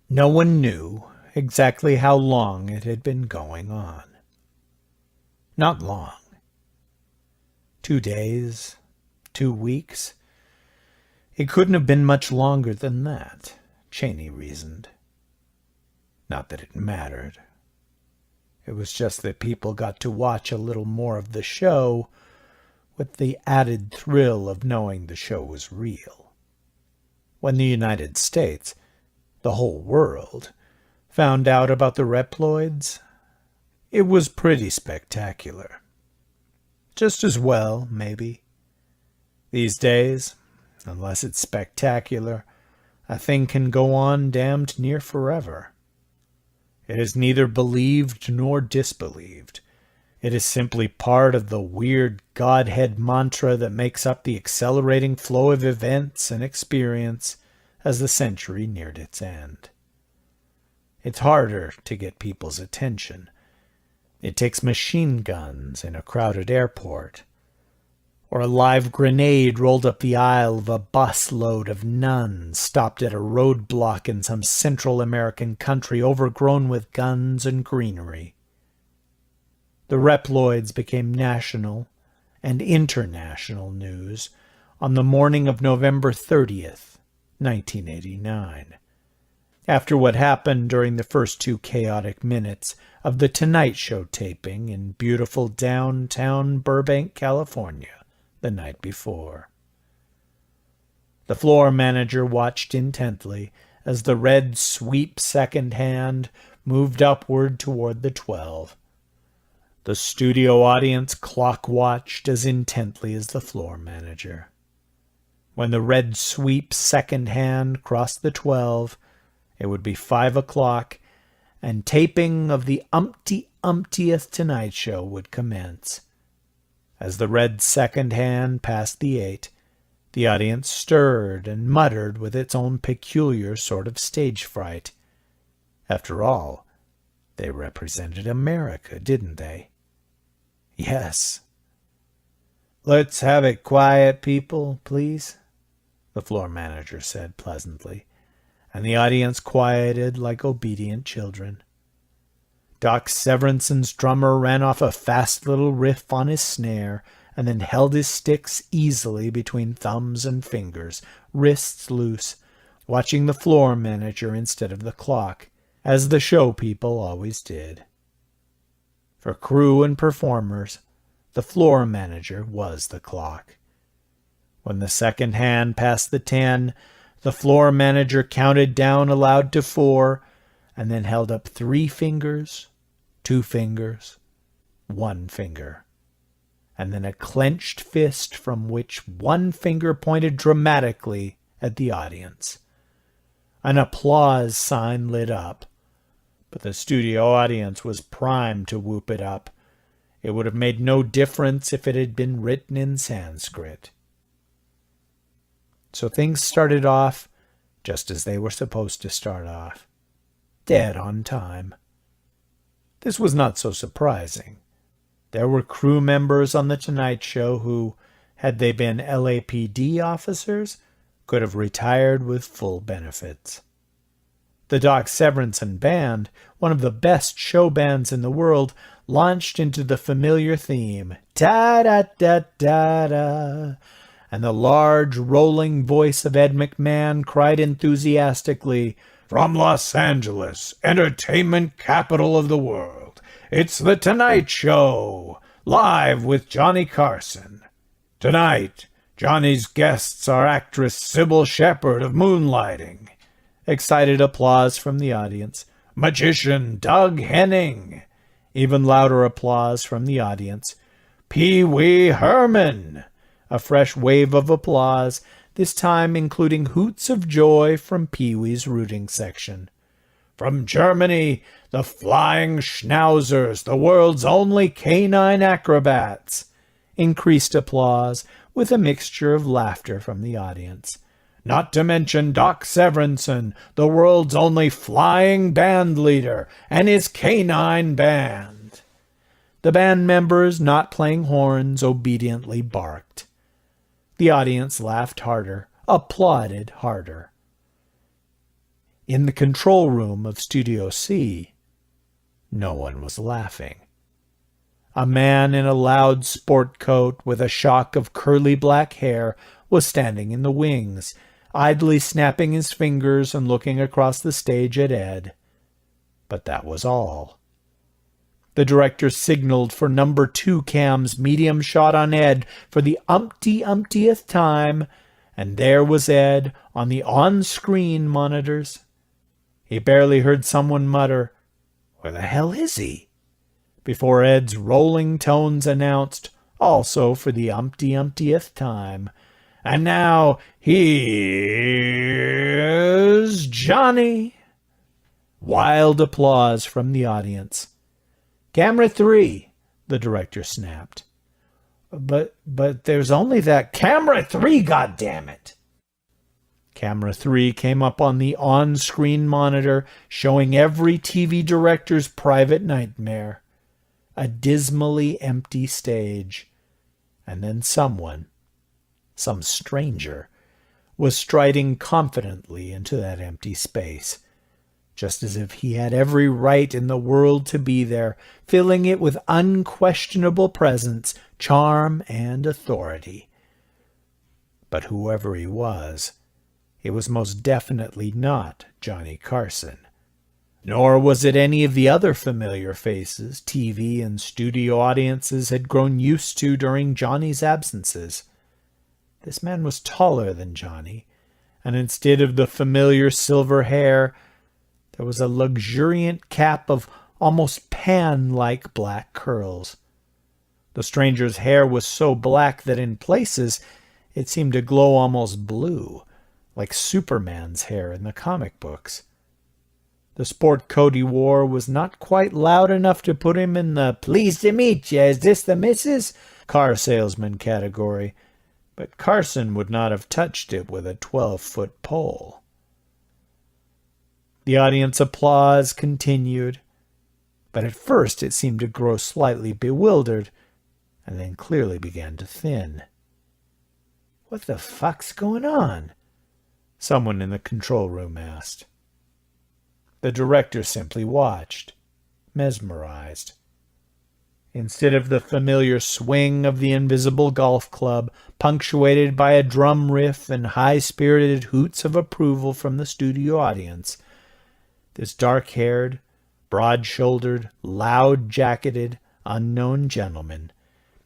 No one knew exactly how long it had been going on. Not long. 2 days, 2 weeks. It couldn't have been much longer than that, Cheney reasoned. Not that it mattered. It was just that people got to watch a little more of the show with the added thrill of knowing the show was real. When the United States, the whole world, found out about the Reploids, it was pretty spectacular. Just as well, maybe. These days, unless it's spectacular, a thing can go on damned near forever. It is neither believed nor disbelieved. It is simply part of the weird Godhead mantra that makes up the accelerating flow of events and experience as the century neared its end. It's harder to get people's attention. It takes machine guns in a crowded airport, or a live grenade rolled up the aisle of a busload of nuns stopped at a roadblock in some Central American country overgrown with guns and greenery. The Reploids became national and international news on the morning of November 30th, 1989, after what happened during the first 2 chaotic minutes of the Tonight Show taping in beautiful downtown Burbank, California, the night before. The floor manager watched intently as the red sweep second hand moved upward toward the 12. The studio audience clock-watched as intently as the floor manager. When the red sweep second hand crossed the 12, it would be 5 o'clock, and taping of the umptieth Tonight Show would commence. As the red second hand passed the 8, the audience stirred and muttered with its own peculiar sort of stage fright. After all, they represented America, didn't they? Yes. "Let's have it quiet, people, please," the floor manager said pleasantly, and the audience quieted like obedient children. Doc Severance's drummer ran off a fast little riff on his snare, and then held his sticks easily between thumbs and fingers, wrists loose, watching the floor manager instead of the clock, as the show people always did. For crew and performers, the floor manager was the clock. When the second hand passed the 10, the floor manager counted down aloud to 4, and then held up 3 fingers, 2 fingers, 1 finger, and then a clenched fist from which 1 finger pointed dramatically at the audience. An applause sign lit up, but the studio audience was primed to whoop it up. It would have made no difference if it had been written in Sanskrit. So things started off just as they were supposed to start off. Dead on time. This was not so surprising. There were crew members on The Tonight Show who, had they been LAPD officers, could have retired with full benefits. The Doc Severinsen Band, one of the best show bands in the world, launched into the familiar theme, "Da-da-da-da-da," and the large, rolling voice of Ed McMahon cried enthusiastically, "From Los Angeles, entertainment capital of the world, it's The Tonight Show, live with Johnny Carson. Tonight, Johnny's guests are actress Sybil Shepherd of Moonlighting." Excited applause from the audience. "Magician Doug Henning." Even louder applause from the audience. "Pee Wee Herman." A fresh wave of applause, this time including hoots of joy from Pee Wee's rooting section. "From Germany, the Flying Schnauzers, the world's only canine acrobats." Increased applause, with a mixture of laughter from the audience. "Not to mention Doc Severinsen, the world's only flying band leader, and his canine band." The band members, not playing horns, obediently barked. The audience laughed harder, applauded harder. In the control room of Studio C, no one was laughing. A man in a loud sport coat with a shock of curly black hair was standing in the wings, idly snapping his fingers and looking across the stage at Ed. But that was all. The director signaled for number 2 cam's medium shot on Ed for the umptieth time, and there was Ed on the on-screen monitors. He barely heard someone mutter, "Where the hell is he?" before Ed's rolling tones announced, also for the umptieth time, "And now, here's Johnny." Wild applause from the audience. "Camera 3, the director snapped. But there's only that camera 3, goddammit!" Camera 3 came up on the on-screen monitor, showing every TV director's private nightmare. A dismally empty stage. And then someone, some stranger, was striding confidently into that empty space, just as if he had every right in the world to be there, filling it with unquestionable presence, charm, and authority. But whoever he was, it was most definitely not Johnny Carson. Nor was it any of the other familiar faces TV and studio audiences had grown used to during Johnny's absences. This man was taller than Johnny, and instead of the familiar silver hair, there was a luxuriant cap of almost pan-like black curls. The stranger's hair was so black that in places it seemed to glow almost blue, like Superman's hair in the comic books. The sport coat he wore was not quite loud enough to put him in the "pleased to meet you, is this the missus?" car salesman category, but Carson would not have touched it with a 12-foot pole. The audience applause continued, but at first it seemed to grow slightly bewildered, and then clearly began to thin. "What the fuck's going on?" someone in the control room asked. The director simply watched, mesmerized. Instead of the familiar swing of the invisible golf club, punctuated by a drum riff and high-spirited hoots of approval from the studio audience, this dark-haired, broad-shouldered, loud-jacketed, unknown gentleman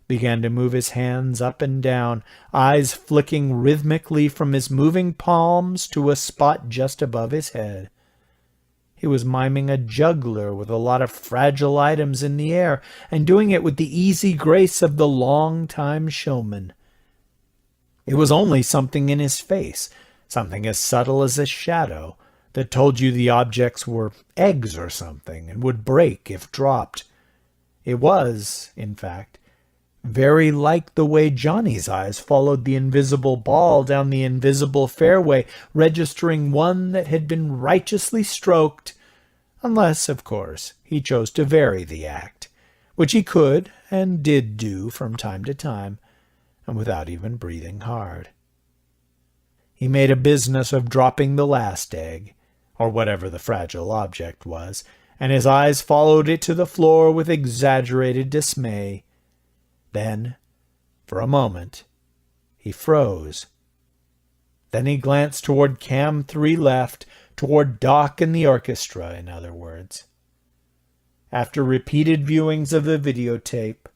began to move his hands up and down, eyes flicking rhythmically from his moving palms to a spot just above his head. He was miming a juggler with a lot of fragile items in the air, and doing it with the easy grace of the long-time showman. It was only something in his face, something as subtle as a shadow, that told you the objects were eggs or something, and would break if dropped. It was, in fact, very like the way Johnny's eyes followed the invisible ball down the invisible fairway, registering one that had been righteously stroked, unless, of course, he chose to vary the act, which he could and did do from time to time, and without even breathing hard. He made a business of dropping the last egg, or whatever the fragile object was, and his eyes followed it to the floor with exaggerated dismay. Then, for a moment, he froze. Then he glanced toward Cam 3 left, toward Doc and the orchestra, in other words. After repeated viewings of the videotape,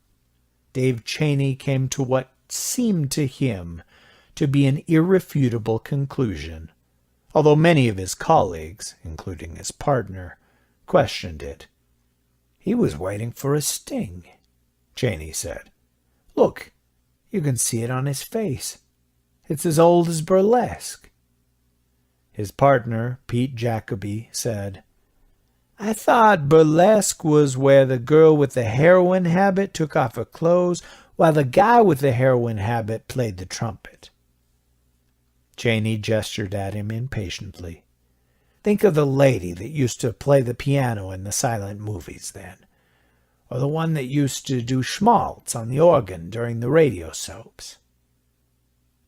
Dave Cheney came to what seemed to him to be an irrefutable conclusion, although many of his colleagues, including his partner, questioned it. "He was waiting for a sting," Cheney said. "Look, you can see it on his face. It's as old as burlesque." His partner, Pete Jacoby, said, "I thought burlesque was where the girl with the heroin habit took off her clothes while the guy with the heroin habit played the trumpet." Cheney gestured at him impatiently. "Think of the lady that used to play the piano in the silent movies then, or the one that used to do schmaltz on the organ during the radio soaps."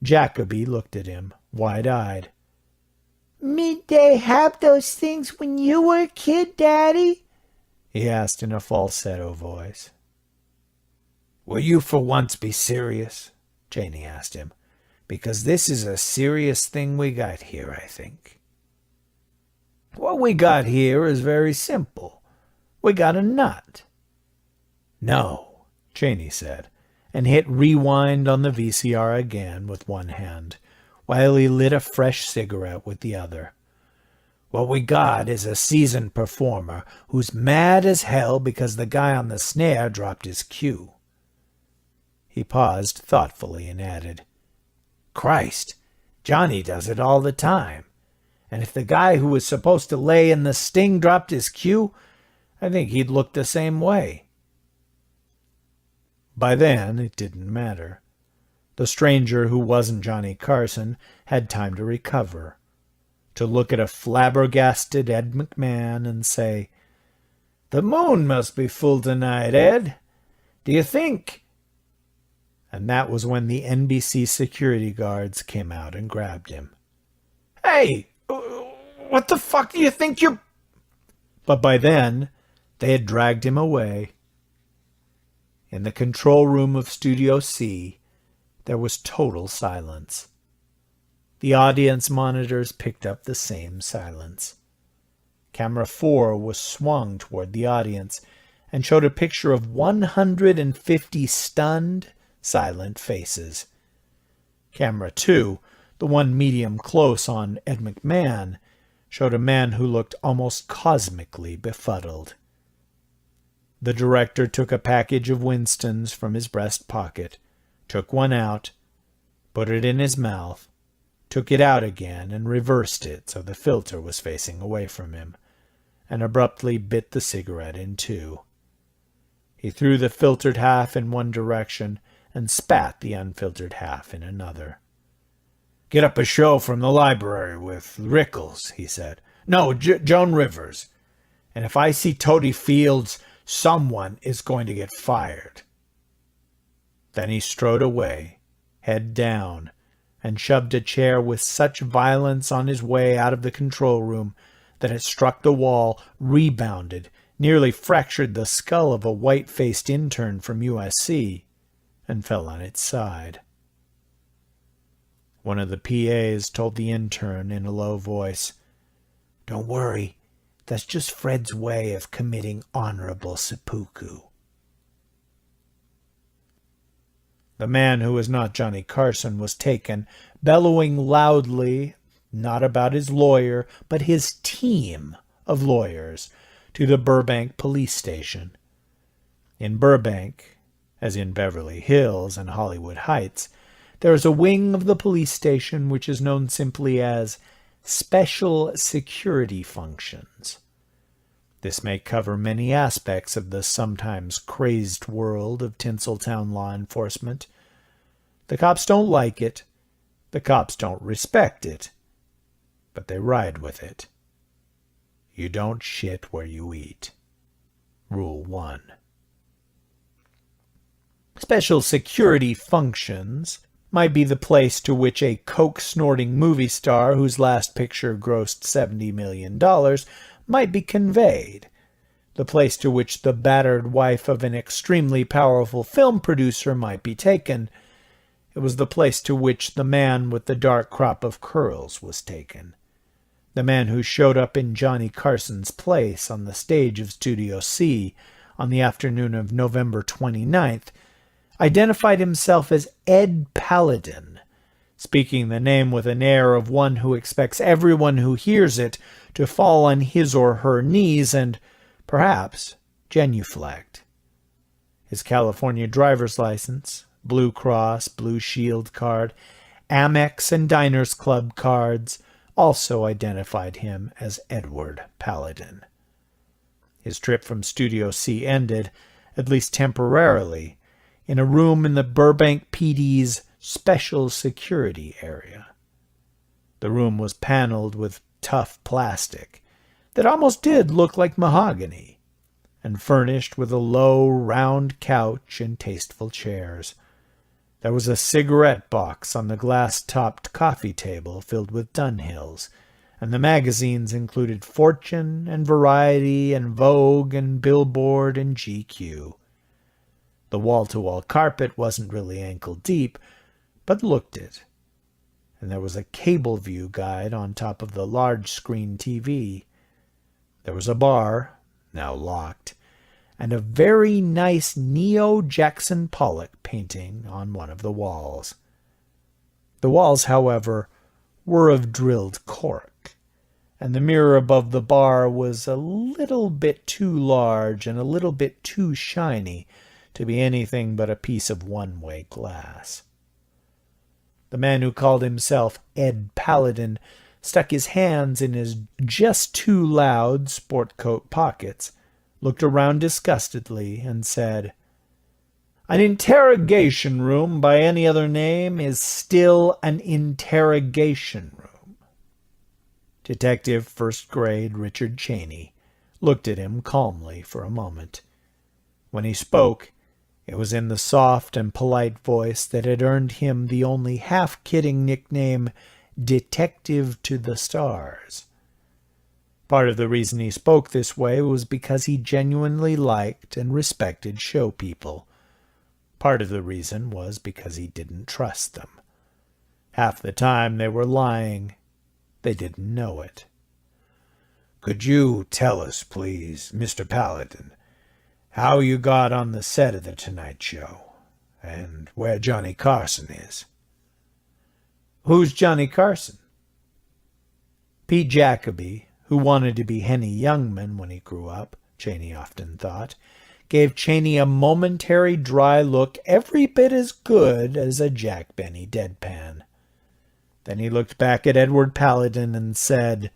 Jacoby looked at him, wide-eyed. they have those things when you were a kid, Daddy?" he asked in a falsetto voice. "Will you for once be serious?" Janie asked him. "Because this is a serious thing we got here, I think. What we got here is very simple. We got a nut." "No," Janie said, and hit rewind on the VCR again with one hand, while he lit a fresh cigarette with the other. "What we got is a seasoned performer who's mad as hell because the guy on the snare dropped his cue." He paused thoughtfully and added, "Christ, Johnny does it all the time. And if the guy who was supposed to lay in the sting dropped his cue, I think he'd look the same way." By then, it didn't matter. The stranger who wasn't Johnny Carson had time to recover, to look at a flabbergasted Ed McMahon and say, "The moon must be full tonight, Ed. Do you think?" And that was when the NBC security guards came out and grabbed him. "Hey, what the fuck do you think you're—" But by then, they had dragged him away. In the control room of Studio C, there was total silence. The audience monitors picked up the same silence. Camera 4 was swung toward the audience and showed a picture of 150 stunned, silent faces. Camera 2, the one medium close on Ed McMahon, showed a man who looked almost cosmically befuddled. The director took a package of Winstons from his breast pocket, took one out, put it in his mouth, took it out again and reversed it so the filter was facing away from him, and abruptly bit the cigarette in two. He threw the filtered half in one direction and spat the unfiltered half in another. "Get up a show from the library with Rickles," he said. "No, Joan Rivers. And if I see Toady Fields, someone is going to get fired." Then he strode away, head down, and shoved a chair with such violence on his way out of the control room that it struck the wall, rebounded, nearly fractured the skull of a white-faced intern from USC, and fell on its side. One of the PAs told the intern in a low voice, "Don't worry. That's just Fred's way of committing honorable seppuku." The man who was not Johnny Carson was taken, bellowing loudly, not about his lawyer, but his team of lawyers, to the Burbank police station. In Burbank, as in Beverly Hills and Hollywood Heights, there is a wing of the police station which is known simply as Special Security Functions. This may cover many aspects of the sometimes crazed world of Tinseltown law enforcement. The cops don't like it. The cops don't respect it. But they ride with it. You don't shit where you eat. Rule 1. Special Security Functions might be the place to which a coke-snorting movie star whose last picture grossed $70 million might be conveyed, the place to which the battered wife of an extremely powerful film producer might be taken. It was the place to which the man with the dark crop of curls was taken. The man who showed up in Johnny Carson's place on the stage of Studio C on the afternoon of November 29th identified himself as Ed Paladin, speaking the name with an air of one who expects everyone who hears it to fall on his or her knees and, perhaps, genuflect. His California driver's license, Blue Cross, Blue Shield card, Amex and Diners Club cards also identified him as Edward Paladin. His trip from Studio C ended, at least temporarily, in a room in the Burbank PD's Special Security area. The room was paneled with tough plastic that almost did look like mahogany, and furnished with a low, round couch and tasteful chairs. There was a cigarette box on the glass-topped coffee table filled with Dunhills, and the magazines included Fortune and Variety and Vogue and Billboard and GQ. The wall-to-wall carpet wasn't really ankle-deep, but looked it. And there was a cable view guide on top of the large-screen TV. There was a bar, now locked, and a very nice Neo-Jackson Pollock painting on one of the walls. The walls, however, were of drilled cork, and the mirror above the bar was a little bit too large and a little bit too shiny to be anything but a piece of one-way glass. The man who called himself Ed Paladin stuck his hands in his just-too-loud sport coat pockets, looked around disgustedly, and said, "An interrogation room by any other name is still an interrogation room." Detective First Grade Richard Cheney looked at him calmly for a moment. When he spoke, it was in the soft and polite voice that had earned him the only half-kidding nickname Detective to the Stars. Part of the reason he spoke this way was because he genuinely liked and respected show people. Part of the reason was because he didn't trust them. Half the time they were lying. They didn't know it. "Could you tell us, please, Mr. Paladin, how you got on the set of The Tonight Show, and where Johnny Carson is?" "Who's Johnny Carson?" Pete Jacoby, who wanted to be Henny Youngman when he grew up, Cheney often thought, gave Cheney a momentary dry look every bit as good as a Jack Benny deadpan. Then he looked back at Edward Paladin and said,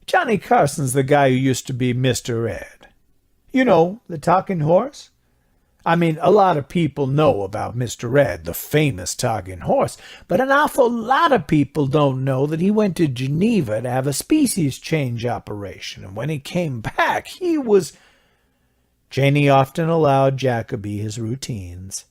"Johnny Carson's the guy who used to be Mr. Ed. You know, the talking horse? I mean, a lot of people know about Mr. Ed, the famous talking horse, but an awful lot of people don't know that he went to Geneva to have a species change operation, and when he came back, he was—" Cheney often allowed Jacoby his routines.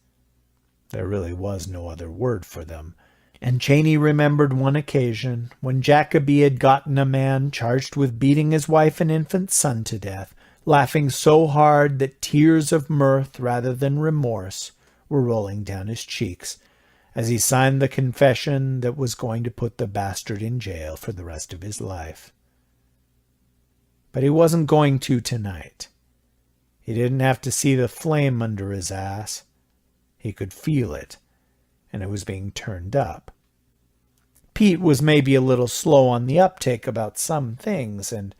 There really was no other word for them, and Cheney remembered one occasion when Jacoby had gotten a man charged with beating his wife and infant son to death, laughing so hard that tears of mirth rather than remorse were rolling down his cheeks as he signed the confession that was going to put the bastard in jail for the rest of his life. But he wasn't going to tonight. He didn't have to see the flame under his ass. He could feel it, and it was being turned up. Pete was maybe a little slow on the uptake about some things, and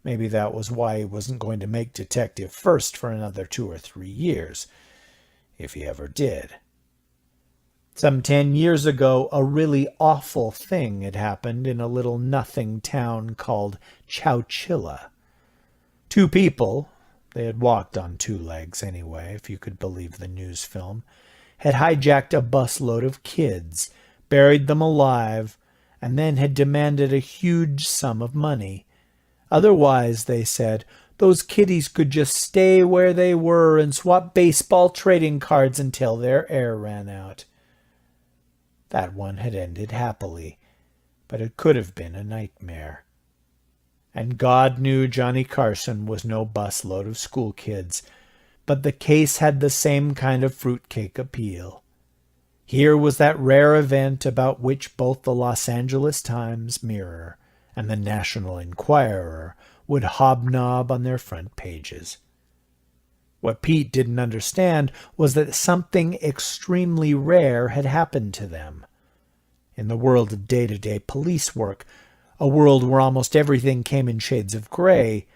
maybe that was why he wasn't going to make Detective First for another 2 or 3 years, if he ever did. Some 10 years ago, a really awful thing had happened in a little nothing town called Chowchilla. 2 people, they had walked on 2 legs anyway, if you could believe the news film, had hijacked a busload of kids, buried them alive, and then had demanded a huge sum of money. Otherwise, they said, those kiddies could just stay where they were and swap baseball trading cards until their air ran out. That one had ended happily, but it could have been a nightmare. And God knew Johnny Carson was no busload of school kids, but the case had the same kind of fruitcake appeal. Here was that rare event about which both the Los Angeles Times Mirror and the National Enquirer would hobnob on their front pages. What Pete didn't understand was that something extremely rare had happened to them. In the world of day-to-day police work, a world where almost everything came in shades of gray,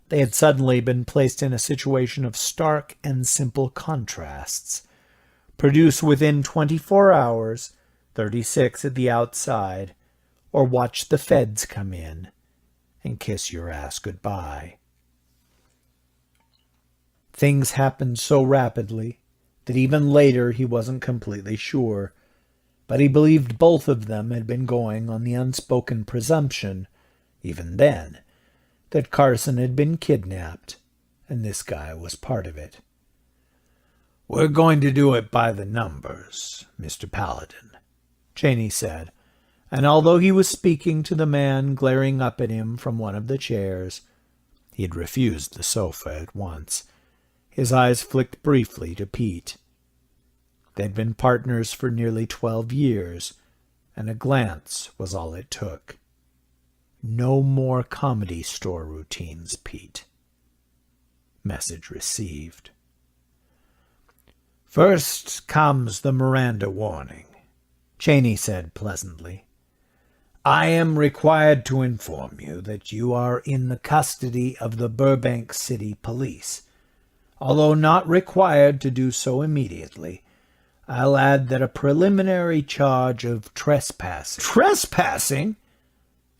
they had suddenly been placed in a situation of stark and simple contrasts. Produce within 24 hours, 36 at the outside, or watch the feds come in and kiss your ass goodbye. Things happened so rapidly that even later he wasn't completely sure, but he believed both of them had been going on the unspoken presumption, even then, that Carson had been kidnapped, and this guy was part of it. "We're going to do it by the numbers, Mr. Paladin," Cheney said, and although he was speaking to the man glaring up at him from one of the chairs, he had refused the sofa at once. His eyes flicked briefly to Pete. They'd been partners for nearly 12 years, and a glance was all it took. No more Comedy Store routines, Pete. Message received. First comes the Miranda warning, Cheney said pleasantly. I am required to inform you that you are in the custody of the Burbank City Police. Although not required to do so immediately, I'll add that a preliminary charge of trespassing. Trespassing?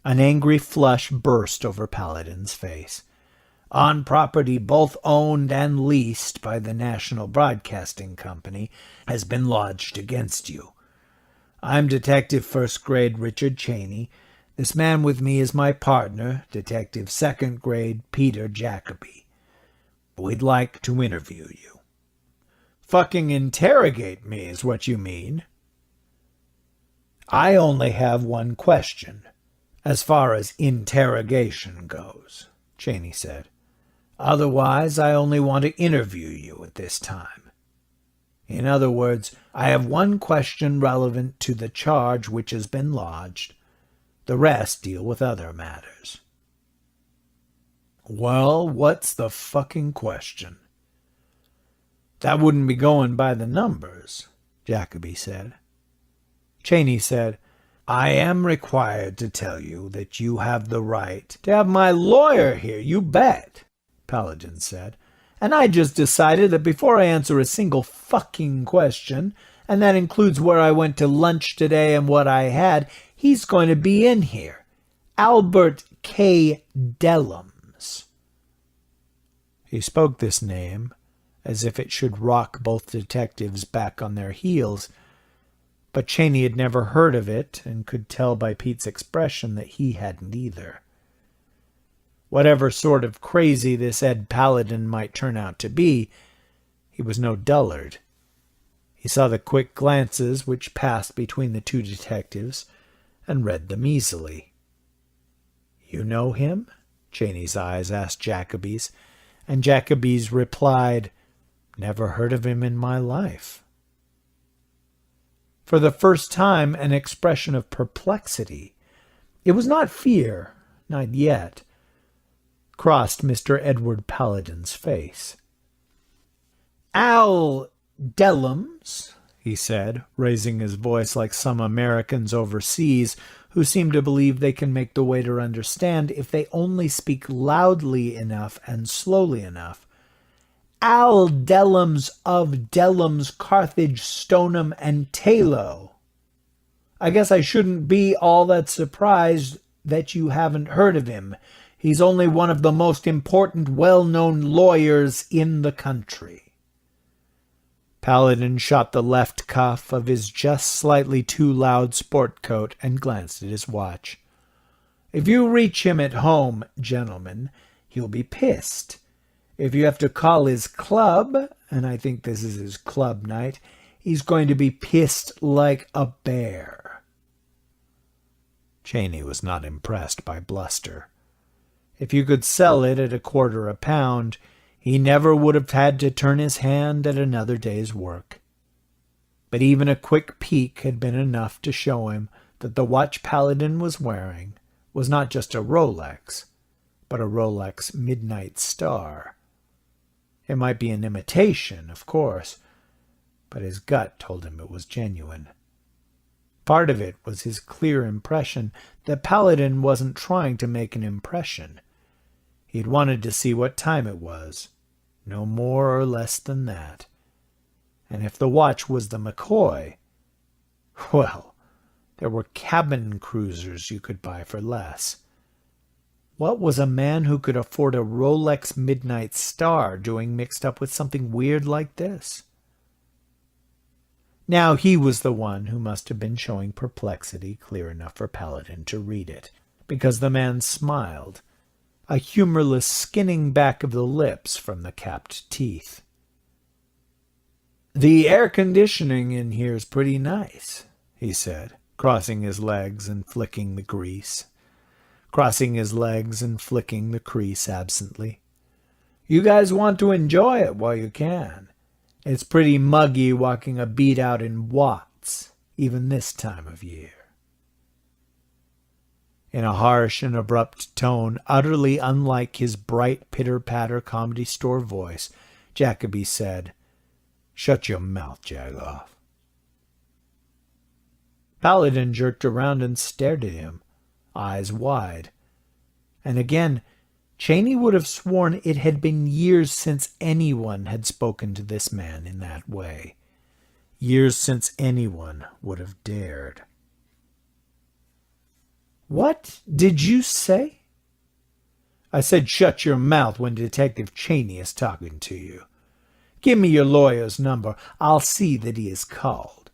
An angry flush burst over Paladin's face. On property both owned and leased by the National Broadcasting Company has been lodged against you. I'm Detective First Grade Richard Cheney. This man with me is my partner, Detective Second Grade Peter Jacoby. We'd like to interview you. Fucking interrogate me is what you mean. I only have one question, as far as interrogation goes, Cheney said. Otherwise, I only want to interview you at this time. In other words, I have one question relevant to the charge which has been lodged. The rest deal with other matters. Well, what's the fucking question? That wouldn't be going by the numbers, Jacoby said. Cheney said, I am required to tell you that you have the right to have my lawyer here, you bet, Paladin said. And I just decided that before I answer a single fucking question, and that includes where I went to lunch today and what I had, he's going to be in here. Albert K. Dellums. He spoke this name as if it should rock both detectives back on their heels, but Cheney had never heard of it and could tell by Pete's expression that he hadn't either. Whatever sort of crazy this Ed Paladin might turn out to be, he was no dullard. He saw the quick glances which passed between the two detectives and read them easily. You know him? Cheney's eyes asked Jacoby's, and Jacoby's replied, Never heard of him in my life. For the first time, an expression of perplexity, it was not fear, not yet, crossed Mr. Edward Paladin's face. Al Dellums, he said, raising his voice like some Americans overseas who seem to believe they can make the waiter understand if they only speak loudly enough and slowly enough. Al Dellums of Dellums, Carthage, Stoneham, and Talo. I guess I shouldn't be all that surprised that you haven't heard of him. He's only one of the most important, well-known lawyers in the country. Paladin shot the left cuff of his just slightly too loud sport coat and glanced at his watch. If you reach him at home, gentlemen, he'll be pissed. If you have to call his club, and I think this is his club night, he's going to be pissed like a bear. Cheney was not impressed by bluster. If you could sell it at $0.25 a pound, he never would have had to turn his hand at another day's work. But even a quick peek had been enough to show him that the watch Paladin was wearing was not just a Rolex, but a Rolex Midnight Star. It might be an imitation, of course, but his gut told him it was genuine. Part of it was his clear impression that Paladin wasn't trying to make an impression. He'd wanted to see what time it was, no more or less than that. And if the watch was the McCoy, well, there were cabin cruisers you could buy for less. What was a man who could afford a Rolex Midnight Star doing mixed up with something weird like this? Now he was the one who must have been showing perplexity clear enough for Paladin to read it, because the man smiled, a humorless skinning back of the lips from the capped teeth. The air conditioning in here's pretty nice, he said, crossing his legs and flicking the grease. Crossing his legs and flicking the crease absently. "You guys want to enjoy it while you can. It's pretty muggy walking a beat out in Watts, even this time of year." In a harsh and abrupt tone, utterly unlike his bright pitter-patter comedy store voice, Jacoby said, "Shut your mouth, Jagoff." Paladin jerked around and stared at him, eyes wide. And again, Cheney would have sworn it had been years since anyone had spoken to this man in that way. Years since anyone would have dared. "What did you say?" "I said shut your mouth when Detective Cheney is talking to you. Give me your lawyer's number. I'll see that he is called.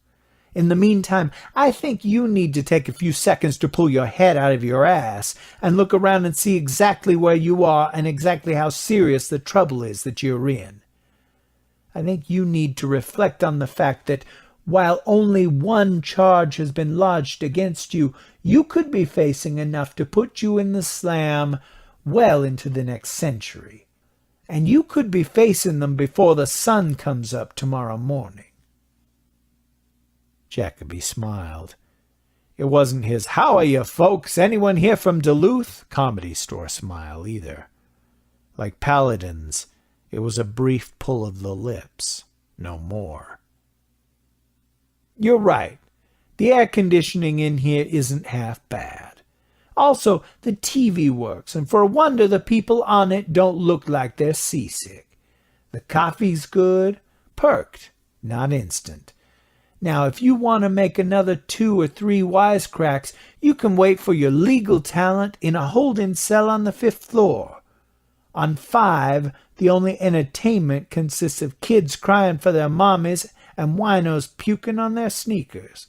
In the meantime, I think you need to take a few seconds to pull your head out of your ass and look around and see exactly where you are and exactly how serious the trouble is that you're in. I think you need to reflect on the fact that while only one charge has been lodged against you, you could be facing enough to put you in the slam well into the next century. And you could be facing them before the sun comes up tomorrow morning." Jacoby smiled. It wasn't his "How are you, folks? Anyone here from Duluth?" comedy store smile either. Like Paladin's, it was a brief pull of the lips, no more. "You're right. The air conditioning in here isn't half bad. Also, the TV works, and for a wonder the people on it don't look like they're seasick. The coffee's good, perked, not instant. Now, if you want to make another 2 or 3 wisecracks, you can wait for your legal talent in a holding cell on the 5th floor. On 5, the only entertainment consists of kids crying for their mommies and winos puking on their sneakers.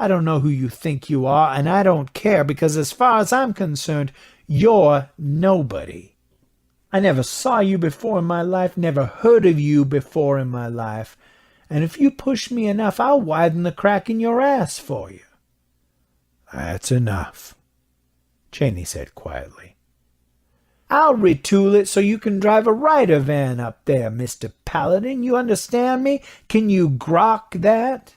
I don't know who you think you are, and I don't care, because as far as I'm concerned, you're nobody. I never saw you before in my life, never heard of you before in my life. And if you push me enough, I'll widen the crack in your ass for you." "That's enough," Cheney said quietly. "I'll retool it so you can drive a Ryder van up there, Mr. Paladin. You understand me? Can you grok that?"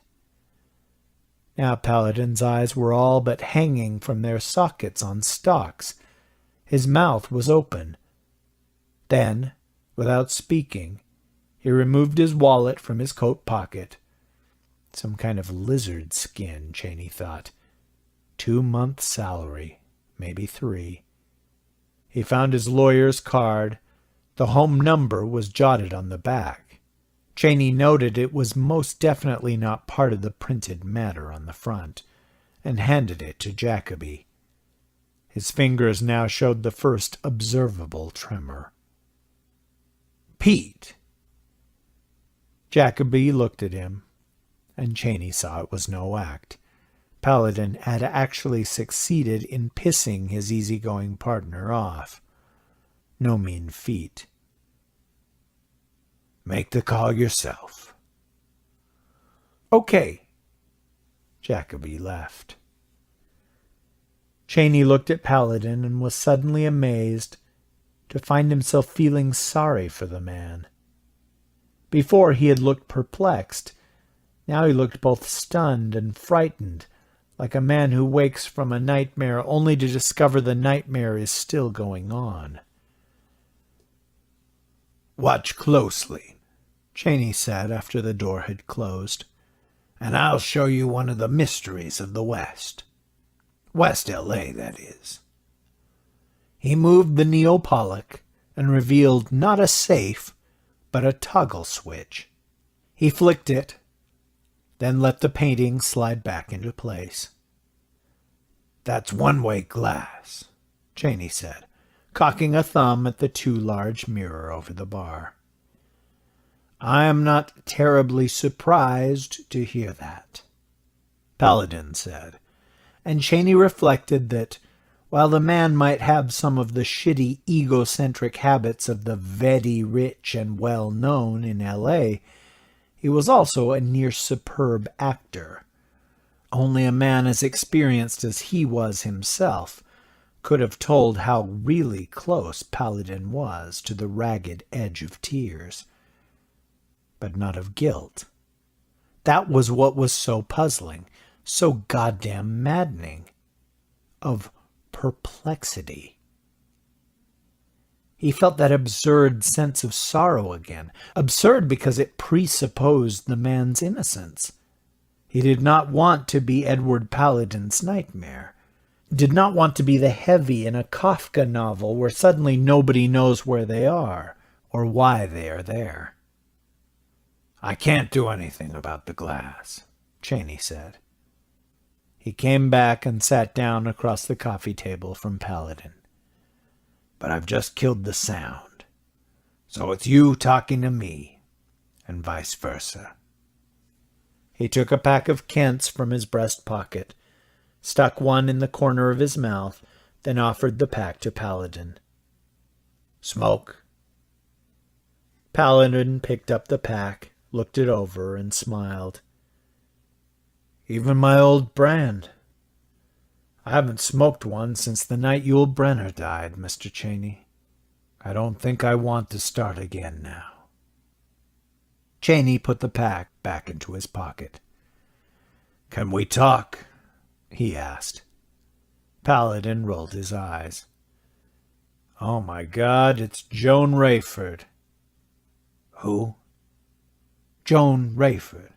Now Paladin's eyes were all but hanging from their sockets on stalks. His mouth was open. Then, without speaking, he removed his wallet from his coat pocket. Some kind of lizard skin, Cheney thought. 2 months' salary, maybe 3. He found his lawyer's card. The home number was jotted on the back. Cheney noted it was most definitely not part of the printed matter on the front, and handed it to Jacoby. His fingers now showed the first observable tremor. "Pete." Jacoby looked at him, and Cheney saw it was no act. Paladin had actually succeeded in pissing his easygoing partner off. No mean feat. "Make the call yourself." "Okay." Jacoby left. Cheney looked at Paladin and was suddenly amazed to find himself feeling sorry for the man. Before he had looked perplexed. Now he looked both stunned and frightened, like a man who wakes from a nightmare only to discover the nightmare is still going on. "Watch closely," Cheney said after the door had closed, "and I'll show you one of the mysteries of the West. West L.A., that is." He moved the Neapolitan and revealed not a safe, but a toggle switch. He flicked it, then let the painting slide back into place. "That's one-way glass," Cheney said, cocking a thumb at the 2 large mirror over the bar. "I am not terribly surprised to hear that," Paladin said, and Cheney reflected that, while the man might have some of the shitty, egocentric habits of the very rich and well-known in L.A., he was also a near-superb actor. Only a man as experienced as he was himself could have told how really close Paladin was to the ragged edge of tears. But not of guilt. That was what was so puzzling, so goddamn maddening. Of perplexity. He felt that absurd sense of sorrow again. Absurd because it presupposed the man's innocence. He did not want to be Edward Paladin's nightmare. Did not want to be the heavy in a Kafka novel where suddenly nobody knows where they are or why they are there. "I can't do anything about the glass," Cheney said. He came back and sat down across the coffee table from Paladin. "But I've just killed the sound. So it's you talking to me, and vice versa." He took a pack of Kents from his breast pocket, stuck one in the corner of his mouth, then offered the pack to Paladin. "Smoke?" Paladin picked up the pack, looked it over, and smiled. "Even my old brand. I haven't smoked one since the night Yul Brynner died, Mr. Cheney. I don't think I want to start again now." Cheney put the pack back into his pocket. "Can we talk?" he asked. Paladin rolled his eyes. "Oh my God, it's Joan Rayford." "Who?" "Joan Rayford.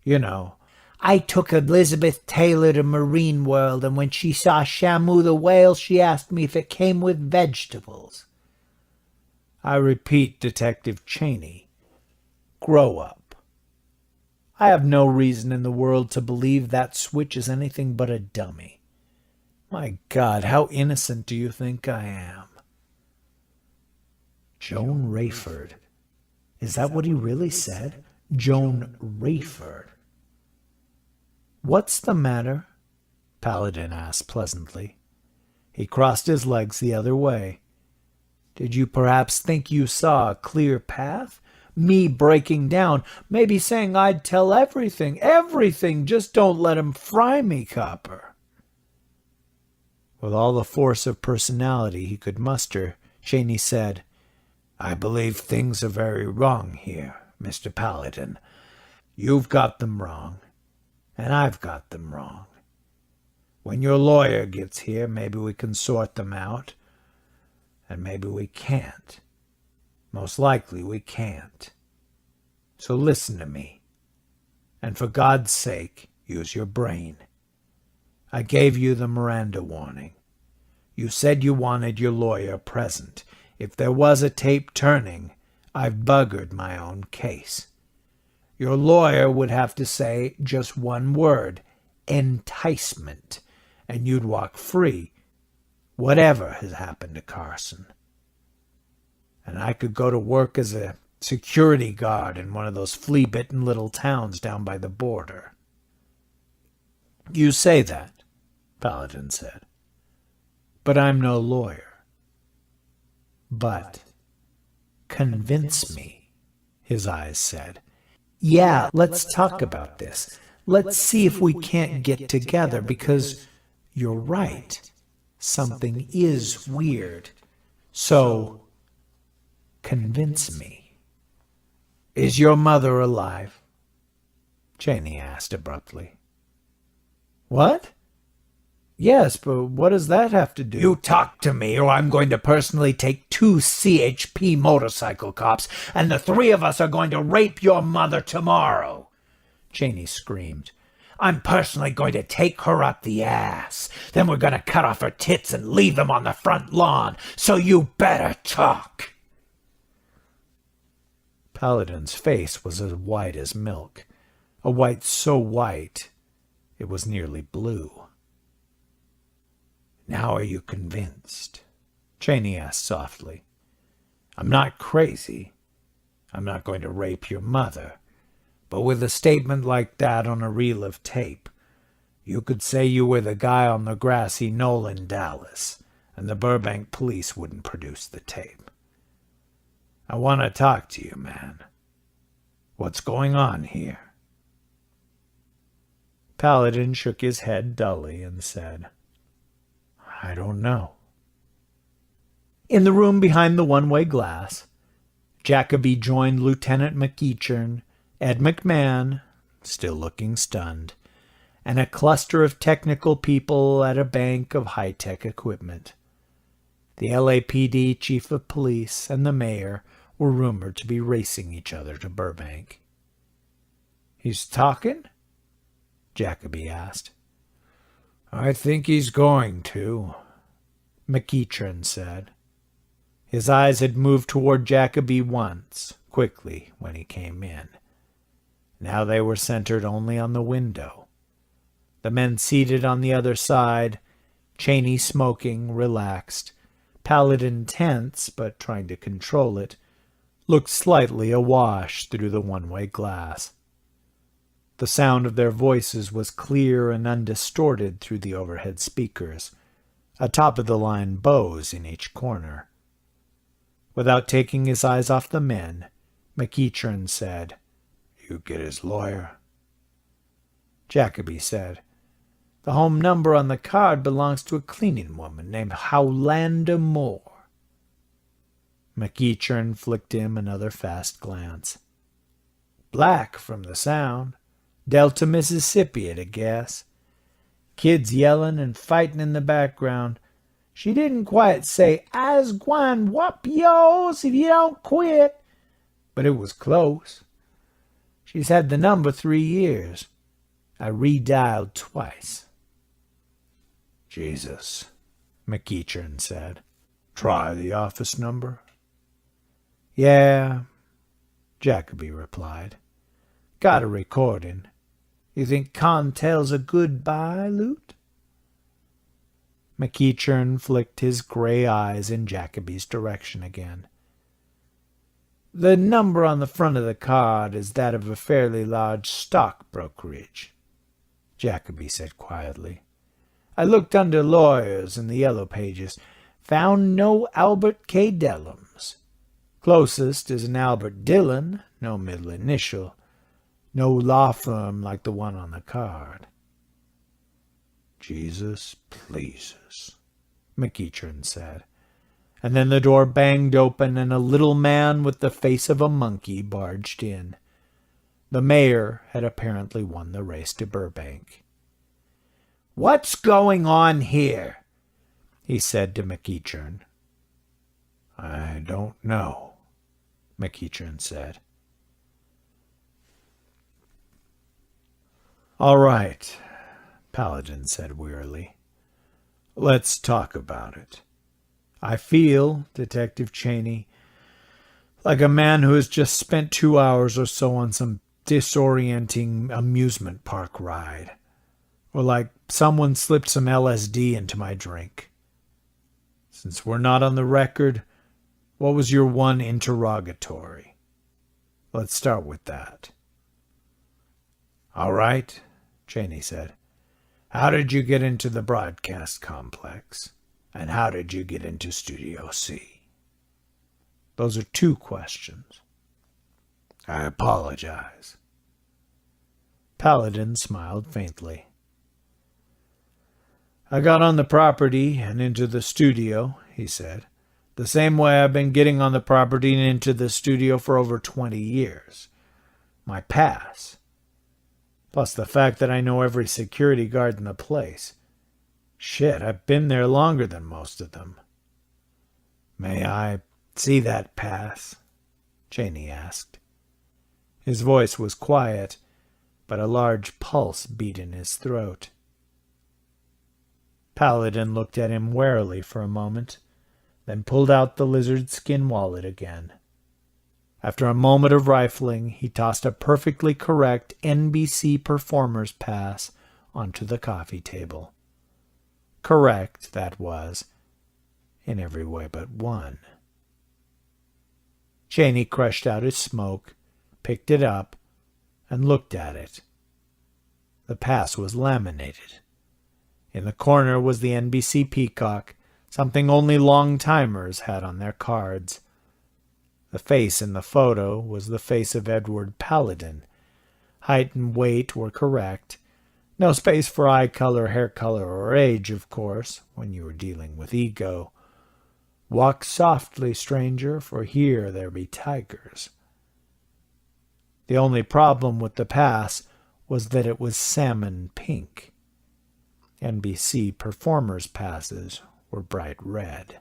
You know, I took Elizabeth Taylor to Marine World, and when she saw Shamu the whale, she asked me if it came with vegetables." "I repeat, Detective Cheney, grow up. I have no reason in the world to believe that switch is anything but a dummy. My God, how innocent do you think I am?" Joan Rayford. Is that what he really said? Joan Rayford. "What's the matter?" Paladin asked pleasantly. He crossed his legs the other way. "Did you perhaps think you saw a clear path? Me breaking down, maybe saying I'd tell everything, just don't let 'em fry me, copper." With all the force of personality he could muster, Cheney said, "I believe things are very wrong here, Mr. Paladin. You've got them wrong, and I've got them wrong. When your lawyer gets here, maybe we can sort them out, and maybe we can't. Most likely we can't. So listen to me, and for God's sake, use your brain. I gave you the Miranda warning. You said you wanted your lawyer present. If there was a tape turning, I've buggered my own case. Your lawyer would have to say just one word, enticement, and you'd walk free, whatever has happened to Carson. And I could go to work as a security guard in one of those flea-bitten little towns down by the border." "You say that," Paladin said, "but I'm no lawyer." "But convince me," his eyes said. "Yeah, let's talk about this. Let's see if we can't get together, because you're right. Something is weird. So, convince me." "Is your mother alive?" Cheney asked abruptly. "What?" "Yes, but what does that have to do?" "You talk to me, or I'm going to personally take 2 CHP motorcycle cops, and the 3 of us are going to rape your mother tomorrow," Cheney screamed. "I'm personally going to take her up the ass. Then we're going to cut off her tits and leave them on the front lawn, so you better talk." Paladin's face was as white as milk, a white so white it was nearly blue. "Now are you convinced?" Cheney asked softly. "I'm not crazy. I'm not going to rape your mother. But with a statement like that on a reel of tape, you could say you were the guy on the grassy knoll in Dallas, and the Burbank police wouldn't produce the tape. I want to talk to you, man. What's going on here?" Paladin shook his head dully and said, "I don't know." In the room behind the one-way glass, Jacoby joined Lieutenant McEachern, Ed McMahon, still looking stunned, and a cluster of technical people at a bank of high-tech equipment. The LAPD chief of police and the mayor were rumored to be racing each other to Burbank. "He's talking?" Jacoby asked. "I think he's going to," McEachern said. His eyes had moved toward Jacoby once, quickly, when he came in. Now they were centered only on the window. The men seated on the other side, Cheney smoking, relaxed, Paladin tense but trying to control it, looked slightly awash through the one-way glass. The sound of their voices was clear and undistorted through the overhead speakers, a top-of-the-line Bose in each corner. Without taking his eyes off the men, McEachern said, "You get his lawyer?" Jacoby said, "The home number on the card belongs to a cleaning woman named Howlanda Moore." McEachern flicked him another fast glance. "Black, from the sound. Delta, Mississippi, at a guess. Kids yelling and fighting in the background. She didn't quite say, 'I's gwine whoop yo's if you don't quit,' but it was close. She's had the number 3 years. I redialed twice." "Jesus," McEachern said. "Try the office number?" "Yeah," Jacoby replied. "Got a recording. You think Contel's a good buy, Lute?" McEachern flicked his gray eyes in Jacoby's direction again. "The number on the front of the card is that of a fairly large stock brokerage," Jacoby said quietly. "I looked under lawyers in the yellow pages. Found no Albert K. Dellums. Closest is an Albert Dillon, no middle initial. No law firm like the one on the card." "Jesus pleases," McEachern said. And then the door banged open and a little man with the face of a monkey barged in. The mayor had apparently won the race to Burbank. "What's going on here?" he said to McEachern. "I don't know," McEachern said. "All right," Paladin said wearily. "Let's talk about it. I feel, Detective Cheney, like a man who has just spent 2 hours or so on some disorienting amusement park ride, or like someone slipped some LSD into my drink. Since we're not on the record, what was your one interrogatory? Let's start with that." "All right," Cheney said. "How did you get into the broadcast complex? And how did you get into Studio C?" "Those are 2 questions." "I apologize." Paladin smiled faintly. "I got on the property and into the studio," he said, "the same way I've been getting on the property and into the studio for over 20 years. My pass. Plus the fact that I know every security guard in the place. Shit, I've been there longer than most of them." "May I see that pass?" Cheney asked. His voice was quiet, but a large pulse beat in his throat. Paladin looked at him warily for a moment, then pulled out the lizard skin wallet again. After a moment of rifling, he tossed a perfectly correct NBC Performers pass onto the coffee table. Correct, that was, in every way but one. Cheney crushed out his smoke, picked it up, and looked at it. The pass was laminated. In the corner was the NBC peacock, something only long-timers had on their cards. The face in the photo was the face of Edward Paladin. Height and weight were correct, No space for eye color, hair color, or age, of course, when you are dealing with ego. Walk softly, stranger, for here there be tigers. The only problem with the pass was that it was salmon pink. NBC performers' passes were bright red.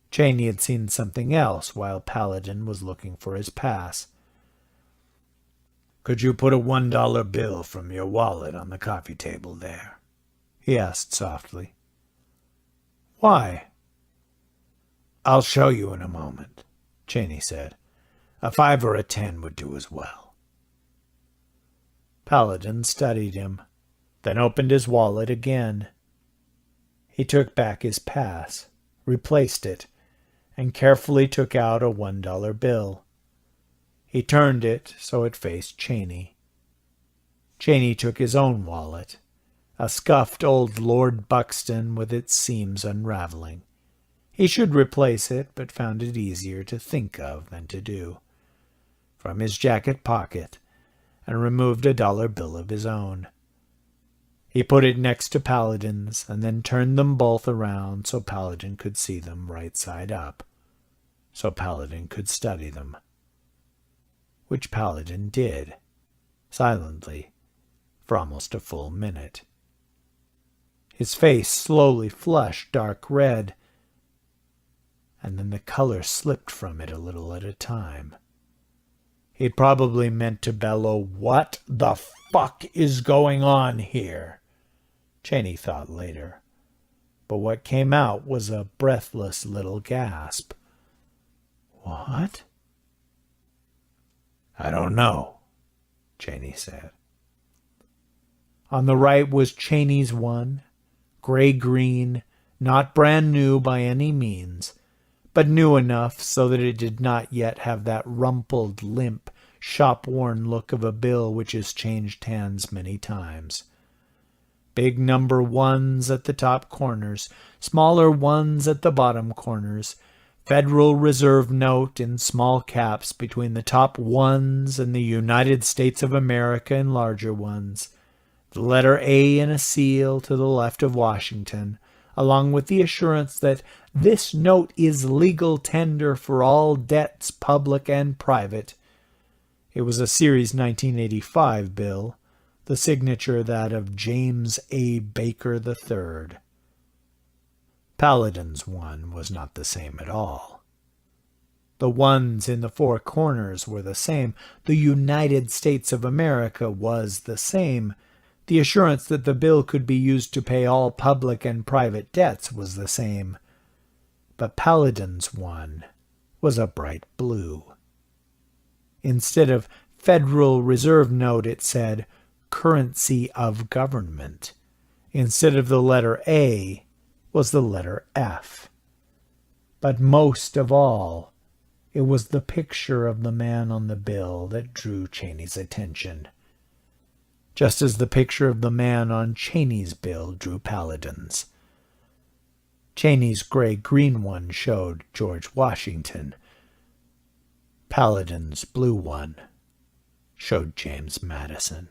Cheney had seen something else while Paladin was looking for his pass. "Could you put a $1 bill from your wallet on the coffee table there?" he asked softly. "Why?" "I'll show you in a moment," Cheney said. "A 5 or a 10 would do as well." Paladin studied him, then opened his wallet again. He took back his pass, replaced it, and carefully took out a $1 bill. He turned it so it faced Cheney. Cheney took his own wallet, a scuffed old Lord Buxton with its seams unraveling. He should replace it, but found it easier to think of than to do. From his jacket pocket, and removed a $1 bill of his own. He put it next to Paladin's, and then turned them both around so Paladin could see them right side up, so Paladin could study them. Which Paladin did, silently, for almost a full minute. His face slowly flushed dark red, and then the color slipped from it a little at a time. He'd probably meant to bellow, "What the fuck is going on here?" Cheney thought later. But what came out was a breathless little gasp. "What?" "I don't know," Cheney said. On the right was Cheney's one, gray-green, not brand new by any means, but new enough so that it did not yet have that rumpled, limp, shop-worn look of a bill which has changed hands many times. Big number ones at the top corners, smaller ones at the bottom corners, Federal Reserve note in small caps between the top ones and the United States of America in larger ones, the letter A in a seal to the left of Washington, along with the assurance that this note is legal tender for all debts, public and private. It was a Series 1985 bill, the signature that of James A. Baker III. Paladin's one was not the same at all. The ones in the four corners were the same. The United States of America was the same. The assurance that the bill could be used to pay all public and private debts was the same. But Paladin's one was a bright blue. Instead of Federal Reserve note, it said currency of government. Instead of the letter A was the letter F. But most of all, it was the picture of the man on the bill that drew Cheney's attention, just as the picture of the man on Cheney's bill drew Paladin's. Cheney's gray-green one showed George Washington. Paladin's blue one showed James Madison.